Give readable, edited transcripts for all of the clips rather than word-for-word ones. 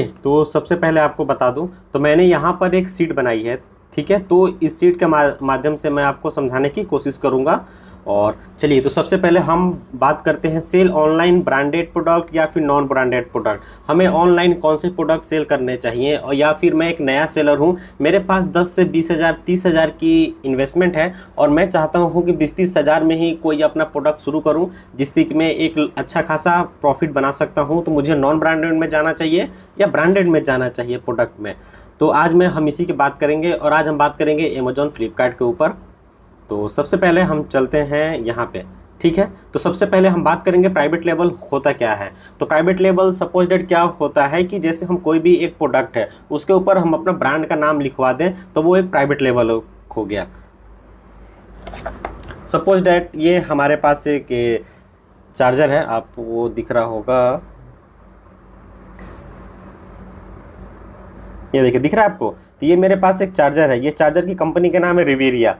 चलिए, तो सबसे पहले आपको बता दूं, तो मैंने यहाँ पर एक शीट बनाई है। ठीक है, तो इस शीट के माध्यम से मैं आपको समझाने की कोशिश करूँगा। और चलिए, तो सबसे पहले हम बात करते हैं सेल ऑनलाइन ब्रांडेड प्रोडक्ट या फिर नॉन ब्रांडेड प्रोडक्ट। हमें ऑनलाइन कौन से प्रोडक्ट सेल करने चाहिए, और या फिर मैं एक नया सेलर हूँ, मेरे पास 10 से 20,000 30,000 की इन्वेस्टमेंट है और मैं चाहता हूँ कि 20-30,000 में ही कोई अपना प्रोडक्ट शुरू करूँ जिससे कि मैं एक अच्छा खासा प्रॉफिट बना सकता हूँ। तो मुझे नॉन ब्रांडेड में जाना चाहिए या ब्रांडेड में जाना चाहिए प्रोडक्ट में। तो आज हम इसी की बात करेंगे, और आज हम बात करेंगे अमेजॉन फ्लिपकार्ट के ऊपर। तो सबसे पहले हम चलते हैं यहाँ पे। ठीक है, तो सबसे पहले हम बात करेंगे प्राइवेट लेबल होता क्या है। तो प्राइवेट लेबल सपोज डेट क्या होता है कि जैसे हम कोई भी एक प्रोडक्ट है उसके ऊपर हम अपना ब्रांड का नाम लिखवा दें तो वो एक प्राइवेट लेबल हो गया। सपोज डेट ये हमारे पास एक चार्जर है, आपको वो दिख रहा होगा, ये देखिए, दिख रहा है आपको। तो ये मेरे पास एक चार्जर है, ये चार्जर की कंपनी का नाम है रिवेरिया।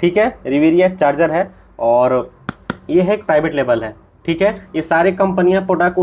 ठीक है, रिवेरिया चार्जर है और ये है एक प्राइवेट लेबल है। ठीक है, ये सारी कंपनियां प्रोडक्ट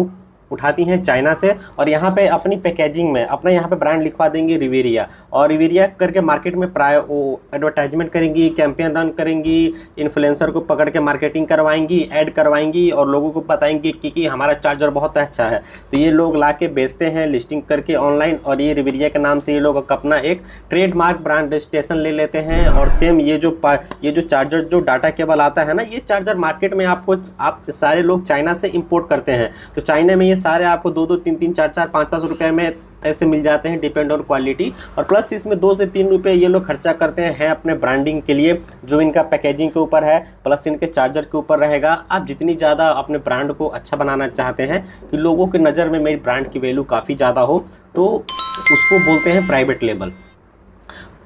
उठाती हैं चाइना से और यहाँ पे अपनी पैकेजिंग में अपना यहाँ पे ब्रांड लिखवा देंगी रिवेरिया, और रिवेरिया करके मार्केट में प्राय वो एडवर्टाइजमेंट करेंगी, कैंपेन रन करेंगी, इन्फ्लुएंसर को पकड़ के मार्केटिंग करवाएंगी, ऐड करवाएंगी और लोगों को बताएंगी कि हमारा चार्जर बहुत अच्छा है। तो ये लोग ला के बेचते हैं लिस्टिंग करके ऑनलाइन, और ये रिवेरिया के नाम से ये लोग अपना एक ट्रेडमार्क ब्रांड रजिस्ट्रेशन ले लेते हैं। और सेम ये जो चार्जर जो डाटा केबल आता है ना, ये चार्जर मार्केट में आप सारे लोग चाइना से इम्पोर्ट करते हैं। तो चाइना में ये सारे आपको 2-2, 3-3, 4-4, 5-5 रुपए में ऐसे मिल जाते हैं, डिपेंड ऑन क्वालिटी। और प्लस इसमें 2 से 3 रुपए ये लोग खर्चा करते हैं अपने ब्रांडिंग के लिए, जो इनका पैकेजिंग के ऊपर है प्लस इनके चार्जर के ऊपर रहेगा। आप जितनी ज़्यादा अपने ब्रांड को अच्छा बनाना चाहते हैं कि लोगों की नज़र में मेरी ब्रांड की वैल्यू काफ़ी ज़्यादा हो, तो उसको बोलते हैं प्राइवेट लेबल।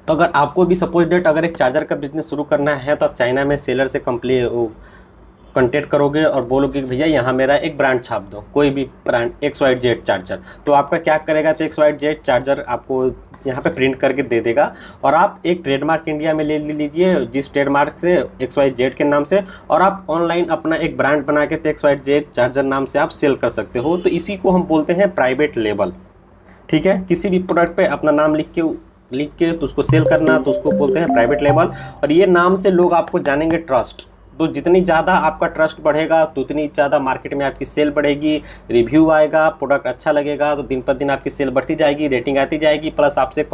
तो अगर आपको भी सपोज डेट अगर एक चार्जर का बिजनेस शुरू करना है तो आप चाइना में सेलर से कॉन्टेक्ट करोगे और बोलोगे कि भैया यहाँ मेरा एक ब्रांड छाप दो, कोई भी ब्रांड XYZ चार्जर। तो आपका क्या करेगा, तो XYZ चार्जर आपको यहाँ पे प्रिंट करके दे देगा, और आप एक ट्रेडमार्क इंडिया में ले लीजिए जिस ट्रेडमार्क से XYZ के नाम से, और आप ऑनलाइन अपना एक ब्रांड बना के XYZ चार्जर नाम से आप सेल कर सकते हो। तो इसी को हम बोलते हैं प्राइवेट लेबल। ठीक है, किसी भी प्रोडक्ट पे अपना नाम लिख के तो उसको सेल करना, तो उसको बोलते हैं प्राइवेट लेबल। और ये नाम से लोग आपको जानेंगे ट्रस्ट। तो जितनी ज़्यादा आपका ट्रस्ट बढ़ेगा तो उतनी ज़्यादा मार्केट में आपकी सेल बढ़ेगी, रिव्यू आएगा, प्रोडक्ट अच्छा लगेगा तो दिन पर दिन आपकी सेल बढ़ती जाएगी, रेटिंग आती जाएगी, प्लस आपसे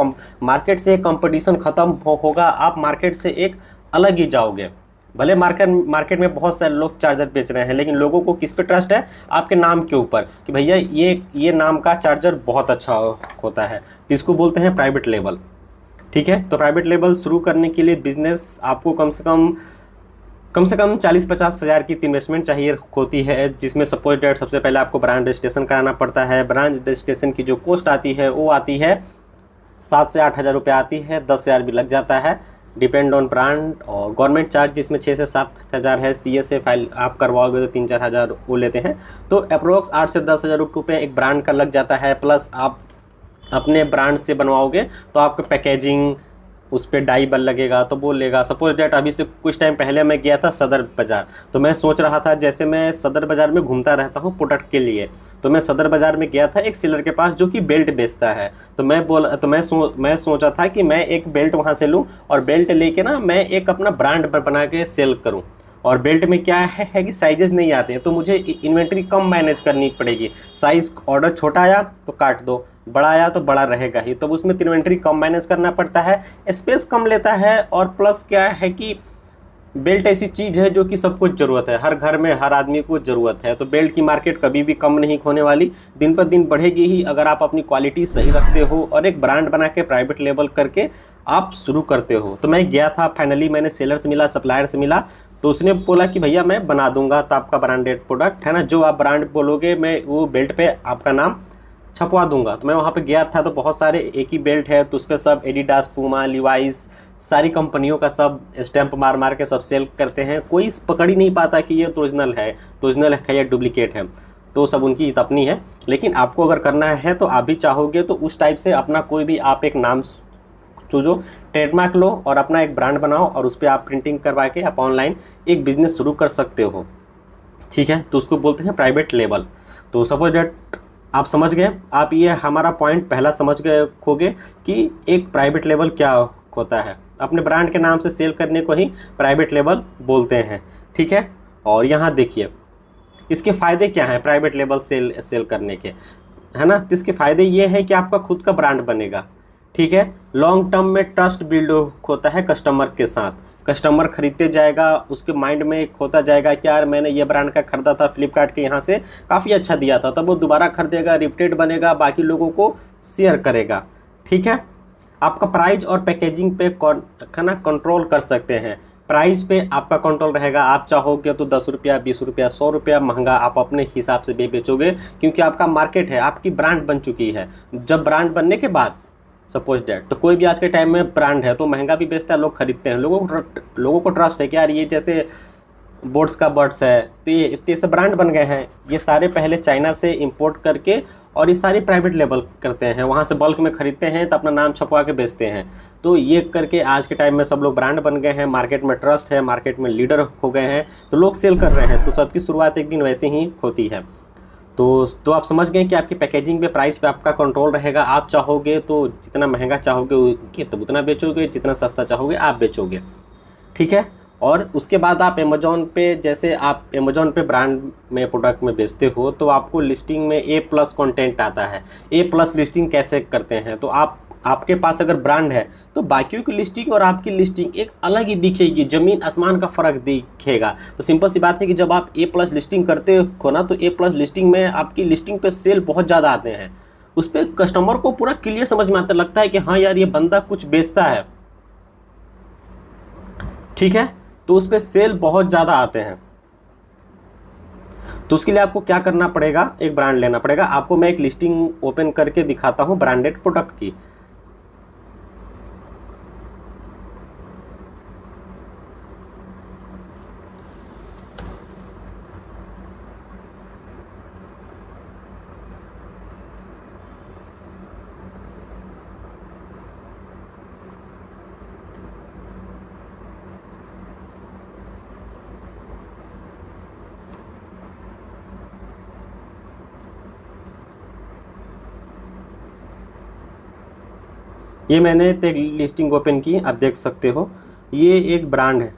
मार्केट से कंपटीशन ख़त्म होगा, आप मार्केट से एक अलग ही जाओगे। भले मार्केट में बहुत सारे लोग चार्जर बेच रहे हैं, लेकिन लोगों को किस पे ट्रस्ट है, आपके नाम के ऊपर, कि भैया ये नाम का चार्जर बहुत अच्छा होता है। तो इसको बोलते हैं प्राइवेट लेबल। ठीक है, तो प्राइवेट लेबल शुरू करने के लिए बिजनेस आपको कम से कम 40-50 हज़ार की इन्वेस्टमेंट चाहिए होती है, जिसमें सपोज डेट सबसे पहले आपको ब्रांड रजिस्ट्रेशन कराना पड़ता है। ब्रांड रजिस्ट्रेशन की जो कॉस्ट आती है वो आती है 7 से 8 हज़ार रुपये आती है, 10 हज़ार भी लग जाता है, डिपेंड ऑन ब्रांड। और गवर्नमेंट चार्ज जिसमें 6 से 7 हज़ार है, CSA फाइल आप करवाओगे तो 3-4 हज़ार वो लेते हैं। तो अप्रोक्स 8 से 10 हज़ार रुपये एक ब्रांड का लग जाता है, प्लस आप अपने ब्रांड से बनवाओगे तो आपका पैकेजिंग, उस पर डाई बल लगेगा तो वो लेगा। सपोज डेट अभी से कुछ टाइम पहले मैं गया था सदर बाज़ार, तो मैं सोच रहा था, जैसे मैं सदर बाज़ार में घूमता रहता हूँ प्रोडक्ट के लिए, तो मैं सदर बाज़ार में गया था एक सेलर के पास जो कि बेल्ट बेचता है। तो मैं सोचा था कि मैं एक बेल्ट वहाँ से लूँ और बेल्ट लेके ना मैं एक अपना ब्रांड बना के सेल करूँ। और बेल्ट में क्या है कि साइजेस नहीं आते हैं, तो मुझे इन्वेंट्री कम मैनेज करनी पड़ेगी। साइज़ ऑर्डर छोटा आया तो काट दो, बड़ा आया तो बड़ा रहेगा ही, तो उसमें इन्वेंट्री कम मैनेज करना पड़ता है, स्पेस कम लेता है। और प्लस क्या है कि बेल्ट ऐसी चीज़ है जो कि सबको ज़रूरत है, हर घर में हर आदमी को ज़रूरत है। तो बेल्ट की मार्केट कभी भी कम नहीं होने वाली, दिन पर दिन बढ़ेगी ही, अगर आप अपनी क्वालिटी सही रखते हो और एक ब्रांड बना के प्राइवेट लेबल करके आप शुरू करते हो। तो मैं गया था, फाइनली मैंने सेलर से मिला, सप्लायर से मिला, तो उसने बोला कि भैया मैं बना दूंगा तो आपका ब्रांडेड प्रोडक्ट है ना, जो आप ब्रांड बोलोगे मैं वो बेल्ट पे आपका नाम छपवा दूंगा। तो मैं वहाँ पे गया था, तो बहुत सारे एक ही बेल्ट है, तो उस पर सब एडिडास, पूमा, लिवाइस, सारी कंपनियों का सब स्टैंप मार के सब सेल करते हैं। कोई पकड़ ही नहीं पाता कि ये तो ओरिजिनल है या डुप्लीकेट है, तो सब उनकी अपनी है। लेकिन आपको अगर करना है तो आप भी चाहोगे तो उस टाइप से अपना कोई भी आप एक नाम चूजो, ट्रेडमार्क लो और अपना एक ब्रांड बनाओ, और उस पर आप प्रिंटिंग करवा के आप ऑनलाइन एक बिज़नेस शुरू कर सकते हो। ठीक है, तो उसको बोलते हैं प्राइवेट लेबल। तो सपोज डेट आप समझ गए, आप ये हमारा पॉइंट पहला समझ गए होगे कि एक प्राइवेट लेबल क्या होता है। अपने ब्रांड के नाम से सेल करने को ही प्राइवेट लेबल बोलते हैं, ठीक है। और यहाँ देखिए इसके फ़ायदे क्या हैं प्राइवेट लेबल सेल करने के, है ना। तो इसके फ़ायदे ये हैं कि आपका खुद का ब्रांड बनेगा, ठीक है। लॉन्ग टर्म में ट्रस्ट बिल्ड होता है कस्टमर के साथ, कस्टमर खरीदते जाएगा, उसके माइंड में एक होता जाएगा कि यार मैंने ये ब्रांड का खरीदा था फ्लिपकार्ट के यहाँ से, काफ़ी अच्छा दिया था, तब वो दोबारा खरीदेगा, रिपीटेड बनेगा, बाकी लोगों को शेयर करेगा, ठीक है। आपका प्राइस और पैकेजिंग पे कंट्रोल कर सकते हैं। प्राइस पे आपका कंट्रोल रहेगा, आप चाहोगे तो 10 रुपया 20 रुपया 100 रुपया महंगा आप अपने हिसाब से बेचोगे, क्योंकि आपका मार्केट है, आपकी ब्रांड बन चुकी है। जब ब्रांड बनने के बाद सपोज डैट, तो कोई भी आज के टाइम में ब्रांड है तो महंगा भी बेचता है, लोग खरीदते हैं, लोगों को ट्रस्ट है कि यार ये जैसे बोट्स का बर्ड्स है, तो ये इतने से ब्रांड बन गए हैं। ये सारे पहले चाइना से इंपोर्ट करके और ये सारी प्राइवेट लेबल करते हैं, वहाँ से बल्क में खरीदते हैं तो अपना नाम छपवा के बेचते हैं। तो ये करके आज के टाइम में सब लोग ब्रांड बन गए हैं, मार्केट में ट्रस्ट है, मार्केट में लीडर हो गए हैं, तो लोग सेल कर रहे हैं। तो सबकी शुरुआत एक दिन वैसे ही होती है। तो आप समझ गए कि आपकी पैकेजिंग पे प्राइस पे आपका कंट्रोल रहेगा। आप चाहोगे तो जितना महंगा चाहोगे तो उतना बेचोगे, जितना सस्ता चाहोगे आप बेचोगे, ठीक है। और उसके बाद आप अमेज़ॉन पे, जैसे आप अमेज़ॉन पे ब्रांड में प्रोडक्ट में बेचते हो तो आपको लिस्टिंग में A+ कंटेंट आता है। A+ लिस्टिंग कैसे करते हैं, तो आपके पास अगर ब्रांड है तो बाकियों की लिस्टिंग और आपकी लिस्टिंग एक अलग ही दिखेगी, ज़मीन आसमान का फ़र्क दिखेगा। तो सिंपल सी बात है कि जब आप A+ लिस्टिंग करते हो ना, तो A+ लिस्टिंग में आपकी लिस्टिंग पे सेल बहुत ज़्यादा आते हैं, उस पर कस्टमर को पूरा क्लियर समझ में आता, लगता है कि हाँ यार ये बंदा कुछ बेचता है, ठीक है। तो उस पर सेल बहुत ज़्यादा आते हैं। तो उसके लिए आपको क्या करना पड़ेगा, एक ब्रांड लेना पड़ेगा। आपको मैं एक लिस्टिंग ओपन करके दिखाता हूँ ब्रांडेड प्रोडक्ट की। ये मैंने एक लिस्टिंग ओपन की, आप देख सकते हो ये एक ब्रांड है,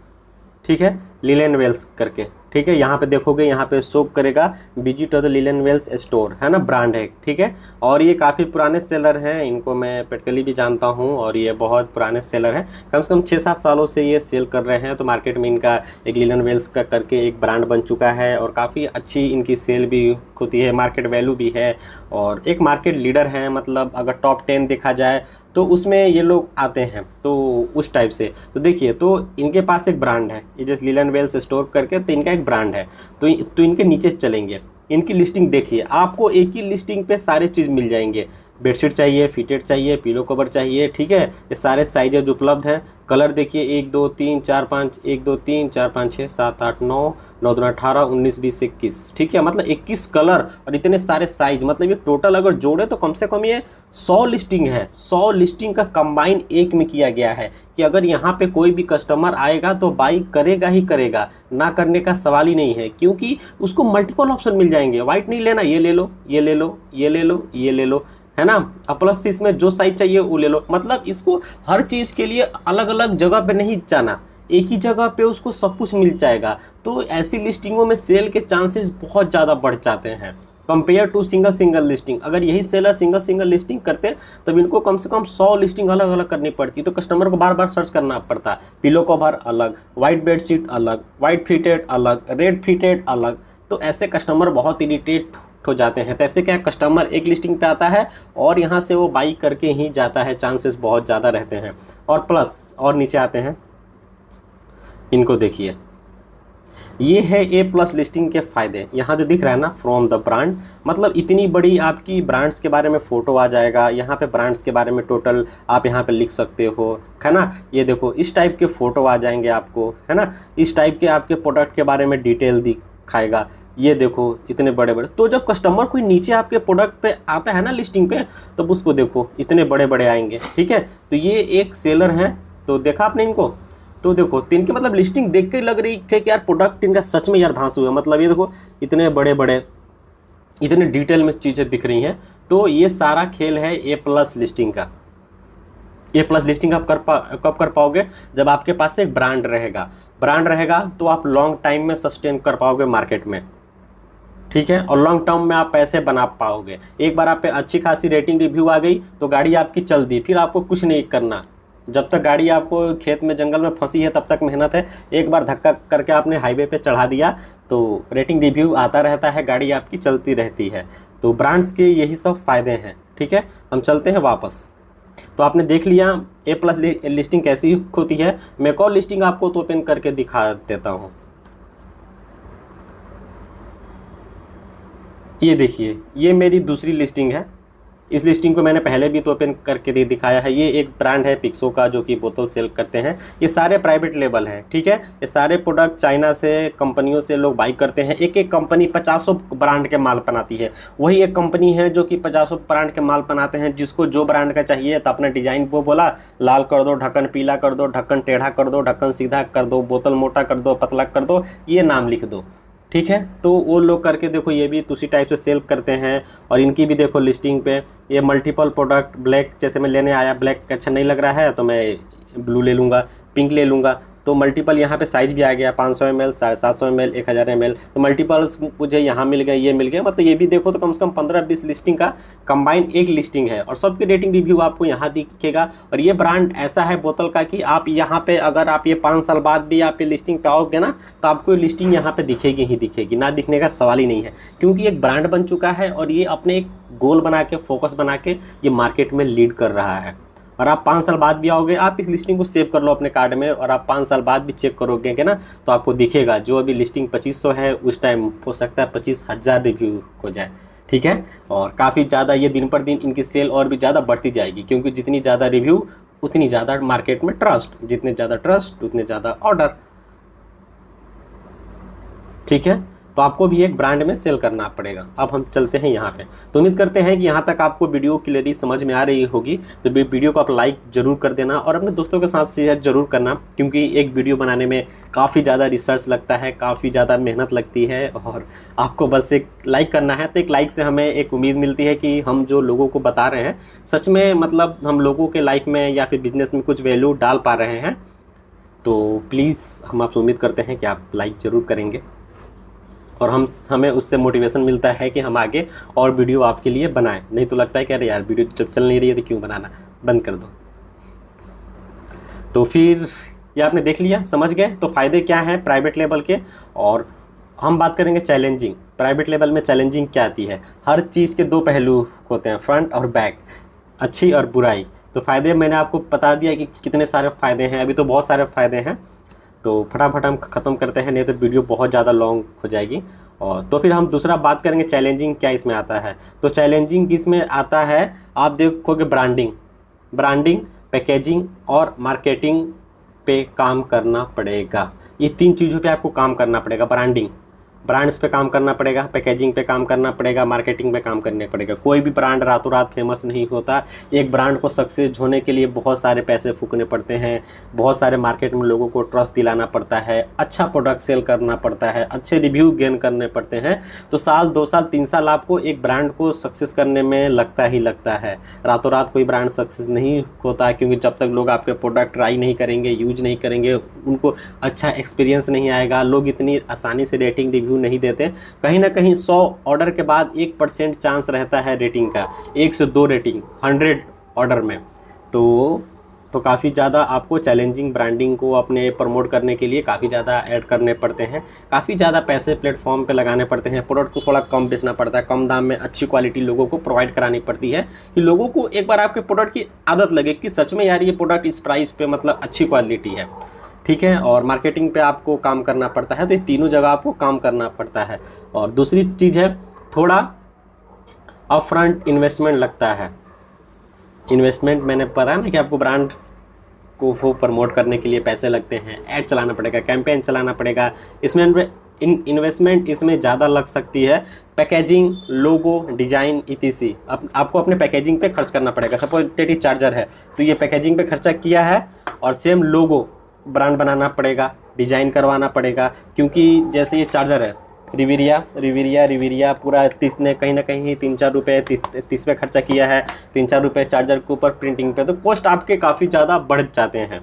ठीक है, लिलेन वेल्स करके, ठीक है। यहाँ पे देखोगे, यहाँ पे शो करेगा visit the Lilen Wells store, है ना, ब्रांड है, ठीक है। और ये काफ़ी पुराने सेलर हैं, इनको मैं पर्सनली भी जानता हूँ और ये बहुत पुराने सेलर हैं, कम से कम 6-7 सालों से ये सेल कर रहे हैं। तो मार्केट में इनका एक लिलेन वेल्स का करके एक ब्रांड बन चुका है और काफ़ी अच्छी इनकी सेल भी होती है, मार्केट वैल्यू भी है और एक मार्केट लीडर हैं। मतलब अगर टॉप 10 देखा जाए तो उसमें ये लोग आते हैं, तो उस टाइप से। तो देखिए, तो इनके पास एक ब्रांड है, ये जैसे लिलेन वेल्स स्टोर करके, तो इनका एक ब्रांड है। तो इनके नीचे चलेंगे, इनकी लिस्टिंग देखिए, आपको एक ही लिस्टिंग पे सारे चीज़ मिल जाएंगे। बेडशीट चाहिए, फिटेड चाहिए, पिलो कवर चाहिए, ठीक है, ये सारे साइजेज उपलब्ध हैं। कलर देखिए 1 2 3 4 5, 1 2 3 4 5 6 7 8 9, 9 2 18 19 20 21, ठीक है। मतलब 21 कलर और इतने सारे साइज, मतलब ये टोटल अगर जोड़े तो कम से कम ये 100 लिस्टिंग है। 100 लिस्टिंग का कंबाइन एक में किया गया है कि अगर यहाँ पे कोई भी कस्टमर आएगा तो बाई करेगा ही करेगा, ना करने का सवाल ही नहीं है, क्योंकि उसको मल्टीपल ऑप्शन मिल जाएंगे। वाइट नहीं लेना, ये ले लो, ये ले लो, ये ले लो, ये ले लो, है ना। प्लस इसमें जो साइज चाहिए वो ले लो। मतलब इसको हर चीज़ के लिए अलग अलग जगह पे नहीं जाना, एक ही जगह पे उसको सब कुछ मिल जाएगा। तो ऐसी लिस्टिंगों में सेल के चांसेस बहुत ज़्यादा बढ़ जाते हैं कंपेयर टू सिंगल लिस्टिंग। अगर यही सेलर सिंगल लिस्टिंग करते तब इनको कम से कम 100 लिस्टिंग अलग अलग करनी पड़ती, तो कस्टमर को बार बार सर्च करना पड़ता। पिलो कवर अलग, वाइट बेडशीट अलग, वाइट फिटेड अलग, रेड फिटेड अलग, तो ऐसे कस्टमर बहुत इरिटेट हो जाते हैं। तो ऐसे क्या, कस्टमर एक लिस्टिंग पे आता है और यहाँ से वो बाई करके ही जाता है, चांसेस बहुत ज़्यादा रहते हैं। और प्लस और नीचे आते हैं, इनको देखिए, ये है A+ लिस्टिंग के फ़ायदे। यहाँ जो दिख रहा है ना, फ्रॉम द ब्रांड, मतलब इतनी बड़ी आपकी ब्रांड्स के बारे में फ़ोटो आ जाएगा। यहाँ पे ब्रांड्स के बारे में टोटल आप यहाँ पे लिख सकते हो, है ना। ये देखो, इस टाइप के फ़ोटो आ जाएंगे आपको, है ना, इस टाइप के आपके प्रोडक्ट के बारे में डिटेल दिखाएगा। ये देखो इतने बड़े बड़े, तो जब कस्टमर कोई नीचे आपके प्रोडक्ट पे आता है ना लिस्टिंग पे, तब उसको देखो इतने बड़े बड़े आएंगे, ठीक है। तो ये एक सेलर हैं, तो देखा आपने इनको, तो देखो तो इनकी मतलब लिस्टिंग देख के लग रही है कि यार प्रोडक्ट इनका सच में यार धांसू है। मतलब ये देखो इतने बड़े बड़े इतने डिटेल में चीज़ें दिख रही हैं। तो ये सारा खेल है ए प्लस लिस्टिंग का। ए प्लस लिस्टिंग आप कब कर पाओगे? जब आपके पास एक ब्रांड रहेगा। ब्रांड रहेगा तो आप लॉन्ग टाइम में सस्टेन कर पाओगे मार्केट में, ठीक है, और लॉन्ग टर्म में आप पैसे बना पाओगे। एक बार आप पे अच्छी खासी रेटिंग रिव्यू आ गई तो गाड़ी आपकी चल दी, फिर आपको कुछ नहीं करना। जब तक गाड़ी आपको खेत में जंगल में फंसी है तब तक मेहनत है। एक बार धक्का करके आपने हाईवे पे चढ़ा दिया तो रेटिंग रिव्यू आता रहता है, गाड़ी आपकी चलती रहती है। तो ब्रांड्स के यही सब फ़ायदे हैं, ठीक है। हम चलते हैं वापस। तो आपने देख लिया ए प्लस लिस्टिंग कैसी होती है। मैं एक और लिस्टिंग आपको तो ओपन करके दिखा देता हूँ। ये देखिए, ये मेरी दूसरी लिस्टिंग है। इस लिस्टिंग को मैंने पहले भी तो ओपन करके दिखाया है। ये एक ब्रांड है पिक्सो का, जो कि बोतल सेल करते हैं। ये सारे प्राइवेट लेबल हैं, ठीक है। ये सारे प्रोडक्ट चाइना से कंपनियों से लोग बाई करते हैं। एक एक कंपनी 50 ब्रांड के माल बनाती है। वही एक कंपनी है जो कि 50 ब्रांड के माल बनाते हैं। जिसको जो ब्रांड का चाहिए तो अपना डिजाइन वो बोला, लाल कर दो, ढक्कन पीला कर दो, ढक्कन टेढ़ा कर दो, ढक्कन सीधा कर दो, बोतल मोटा कर दो, पतला कर दो, ये नाम लिख दो, ठीक है। तो वो लोग करके देखो, ये भी उसी टाइप से सेल करते हैं। और इनकी भी देखो लिस्टिंग पे ये मल्टीपल प्रोडक्ट, ब्लैक जैसे मैं लेने आया, ब्लैक अच्छा नहीं लग रहा है तो मैं ब्लू ले लूँगा, पिंक ले लूँगा। तो मल्टीपल यहाँ पे साइज़ भी आ गया, 500 ml, 750 ml, 1000 ml। तो मल्टीपल्स मुझे यहाँ मिल गए, ये मिल गए। मतलब ये भी देखो तो कम से कम 15-20 लिस्टिंग का कंबाइन एक लिस्टिंग है। और सबकी रेटिंग रिव्यू आपको यहाँ दिखेगा। और ये ब्रांड ऐसा है बोतल का कि आप यहाँ पे अगर आप ये 5 साल बाद भी आप ये लिस्टिंग पे आओगे ना तो आपको ये लिस्टिंग यहाँ पे दिखेगी ही दिखेगी, ना दिखने का सवाल ही नहीं है। क्योंकि एक ब्रांड बन चुका है और ये अपने एक गोल बना के, फोकस बना के ये मार्केट में लीड कर रहा है। और आप 5 साल बाद भी आओगे, आप इस लिस्टिंग को सेव कर लो अपने कार्ड में, और आप 5 साल बाद भी चेक करोगे कि ना तो आपको दिखेगा। जो अभी लिस्टिंग 2500 है उस टाइम हो सकता है 25,000 रिव्यू हो जाए, ठीक है। और काफ़ी ज़्यादा ये दिन पर दिन इनकी सेल और भी ज़्यादा बढ़ती जाएगी। क्योंकि जितनी ज़्यादा रिव्यू उतनी ज़्यादा मार्केट में ट्रस्ट, जितने ज़्यादा ट्रस्ट उतने ज़्यादा ऑर्डर, ठीक है। तो आपको भी एक ब्रांड में सेल करना पड़ेगा। अब हम चलते हैं यहाँ पे। तो उम्मीद करते हैं कि यहाँ तक आपको वीडियो क्लियरली समझ में आ रही होगी। तो वीडियो को आप लाइक ज़रूर कर देना और अपने दोस्तों के साथ शेयर ज़रूर करना। क्योंकि एक वीडियो बनाने में काफ़ी ज़्यादा रिसर्च लगता है, काफ़ी ज़्यादा मेहनत लगती है, और आपको बस एक लाइक करना है। तो एक लाइक से हमें एक उम्मीद मिलती है कि हम जो लोगों को बता रहे हैं सच में मतलब हम लोगों के लाइफ में या फिर बिजनेस में कुछ वैल्यू डाल पा रहे हैं। तो प्लीज़ हम आपसे उम्मीद करते हैं कि आप लाइक ज़रूर करेंगे और हमें उससे मोटिवेशन मिलता है कि हम आगे और वीडियो आपके लिए बनाएं। नहीं तो लगता है कि अरे यार वीडियो जब चल नहीं रही है तो क्यों बनाना, बंद कर दो। तो फिर ये आपने देख लिया, समझ गए तो फ़ायदे क्या हैं प्राइवेट लेवल के। और हम बात करेंगे चैलेंजिंग। प्राइवेट लेवल में चैलेंजिंग क्या आती है? हर चीज़ के 2 पहलू होते हैं, फ्रंट और बैक, अच्छी और बुराई। तो फ़ायदे मैंने आपको बता दिया कि कितने सारे फ़ायदे हैं। अभी तो बहुत सारे फ़ायदे हैं, तो फटाफट हम ख़त्म करते हैं, नहीं तो वीडियो बहुत ज़्यादा लॉन्ग हो जाएगी। और तो फिर हम दूसरा बात करेंगे चैलेंजिंग क्या इसमें आता है। तो चैलेंजिंग इसमें आता है, आप देखोगे ब्रांडिंग, पैकेजिंग और मार्केटिंग पे काम करना पड़ेगा। ये 3 चीज़ों पे आपको काम करना पड़ेगा। ब्रांड्स पे काम करना पड़ेगा, पैकेजिंग पे काम करना पड़ेगा, मार्केटिंग पे काम करने पड़ेगा। कोई भी ब्रांड रातों रात फेमस नहीं होता। एक ब्रांड को सक्सेस होने के लिए बहुत सारे पैसे फूकने पड़ते हैं, बहुत सारे मार्केट में लोगों को ट्रस्ट दिलाना पड़ता है, अच्छा प्रोडक्ट सेल करना पड़ता है, अच्छे रिव्यू गेन करने पड़ते हैं। तो साल 2 साल 3 साल आपको एक ब्रांड को सक्सेस करने में लगता ही लगता है। रातों रात कोई ब्रांड सक्सेस नहीं होता, क्योंकि जब तक लोग आपके प्रोडक्ट ट्राई नहीं करेंगे, यूज नहीं करेंगे, उनको अच्छा एक्सपीरियंस नहीं आएगा। लोग इतनी आसानी से रेटिंग रिव्यू नहीं देते। कहीं ना कहीं 100 ऑर्डर के बाद 1% चांस रहता है रेटिंग का, 1 से 2 रेटिंग 100 ऑर्डर में। तो काफ़ी ज़्यादा आपको चैलेंजिंग ब्रांडिंग को अपने प्रमोट करने के लिए काफ़ी ज़्यादा ऐड करने पड़ते हैं, काफ़ी ज़्यादा पैसे प्लेटफॉर्म पे लगाने पड़ते हैं, प्रोडक्ट को थोड़ा कम बेचना पड़ता है, कम दाम में अच्छी क्वालिटी लोगों को प्रोवाइड करानी पड़ती है कि लोगों को एक बार आपके प्रोडक्ट की आदत लगे कि सच में यार ये प्रोडक्ट इस प्राइस पे मतलब अच्छी क्वालिटी है, ठीक है। और मार्केटिंग पे आपको काम करना पड़ता है। तो ये तीनों जगह आपको काम करना पड़ता है। और दूसरी चीज़ है, थोड़ा अपफ्रंट इन्वेस्टमेंट लगता है। इन्वेस्टमेंट मैंने पता है ना कि आपको ब्रांड को प्रमोट करने के लिए पैसे लगते हैं, ऐड चलाना पड़ेगा, कैंपेन चलाना पड़ेगा। इसमें इन्वेस्टमेंट इसमें ज़्यादा लग सकती है। पैकेजिंग, लोगो, डिज़ाइन etc आपको अपने पैकेजिंग पे खर्च करना पड़ेगा। सपोज टेटी चार्जर है तो ये पैकेजिंग पे खर्चा किया है, और सेम लोगो ब्रांड बनाना पड़ेगा, डिज़ाइन करवाना पड़ेगा। क्योंकि जैसे ये चार्जर है, रिवीरिया पूरा 30 ने कहीं ना कहीं 3-4 रुपये 30 पे खर्चा किया है, 3-4 रुपये चार्जर के ऊपर प्रिंटिंग पे, तो कॉस्ट आपके काफ़ी ज़्यादा बढ़ जाते हैं।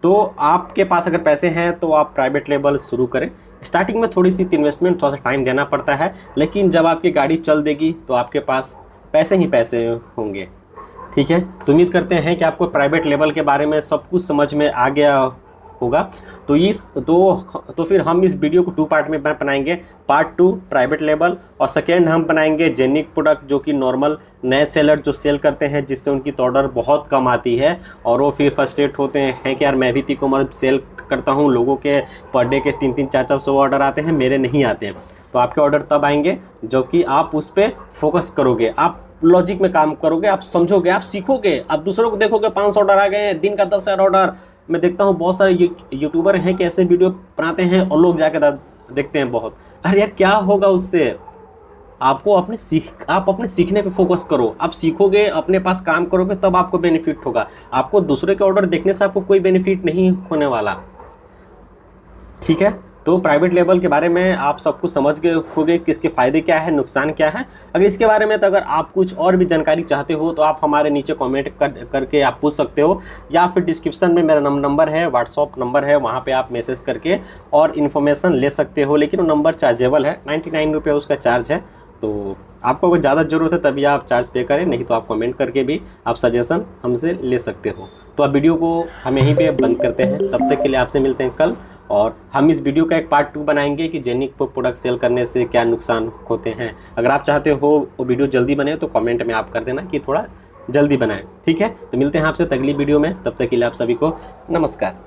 तो आपके पास अगर पैसे हैं तो आप प्राइवेट लेबल शुरू करें। स्टार्टिंग में थोड़ी सी इन्वेस्टमेंट, थोड़ा सा टाइम देना पड़ता है, लेकिन जब आपकी गाड़ी चल देगी तो आपके पास पैसे ही पैसे होंगे। ठीक है, तो उम्मीद करते हैं कि आपको प्राइवेट लेबल के बारे में सब कुछ समझ में आ गया होगा। तो फिर हम इस वीडियो को 2 पार्ट में बनाएंगे। पार्ट 2 प्राइवेट लेबल, और सेकेंड हम बनाएंगे जेनिक प्रोडक्ट, जो कि नॉर्मल नए सेलर जो सेल करते हैं, जिससे उनकी तो ऑर्डर बहुत कम आती है और वो फिर फ्रस्ट्रेट होते हैं कि यार मैं भी ई-कॉमर्स सेल करता हूँ, लोगों के पर डे के 300 400 ऑर्डर आते हैं, मेरे नहीं आते हैं। तो आपके ऑर्डर तब आएंगे जब कि आप उस पर फोकस करोगे, आप लॉजिक में काम करोगे, आप समझोगे, आप सीखोगे। आप दूसरों को देखोगे 500 ऑर्डर आ गए हैं, दिन का 10,000 ऑर्डर। मैं देखता हूँ बहुत सारे यूट्यूबर हैं कि ऐसे वीडियो बनाते हैं और लोग जाके देखते हैं बहुत, अरे यार क्या होगा उससे। आप अपने सीखने पे फोकस करो, आप सीखोगे, अपने पास काम करोगे, तब आपको बेनिफिट होगा। आपको दूसरे के ऑर्डर देखने से आपको कोई बेनिफिट नहीं होने वाला। ठीक है, तो प्राइवेट लेबल के बारे में आप सब कुछ समझ गए होंगे कि इसके फ़ायदे क्या है, नुकसान क्या है। अगर इसके बारे में तो अगर आप कुछ और भी जानकारी चाहते हो तो आप हमारे नीचे कमेंट करके आप पूछ सकते हो, या फिर डिस्क्रिप्शन में मेरा नंबर है, व्हाट्सअप नंबर है, वहाँ पे आप मैसेज करके और इन्फॉर्मेशन ले सकते हो। लेकिन वो नंबर चार्जेबल है, 99 रुपये उसका चार्ज है। तो आपको अगर ज़्यादा ज़रूरत है तभी आप चार्ज पे करें, नहीं तो आप कमेंट करके भी आप सजेशन हमसे ले सकते हो। तो अब वीडियो को हम यहीं पे बंद करते हैं, तब तक के लिए आपसे मिलते हैं कल। और हम इस वीडियो का एक पार्ट 2 बनाएंगे कि जेनिक प्रोडक्ट सेल करने से क्या नुकसान होते हैं। अगर आप चाहते हो वो वीडियो जल्दी बने तो कमेंट में आप कर देना कि थोड़ा जल्दी बनाएं। ठीक है, तो मिलते हैं आपसे अगली वीडियो में, तब तक के लिए आप सभी को नमस्कार।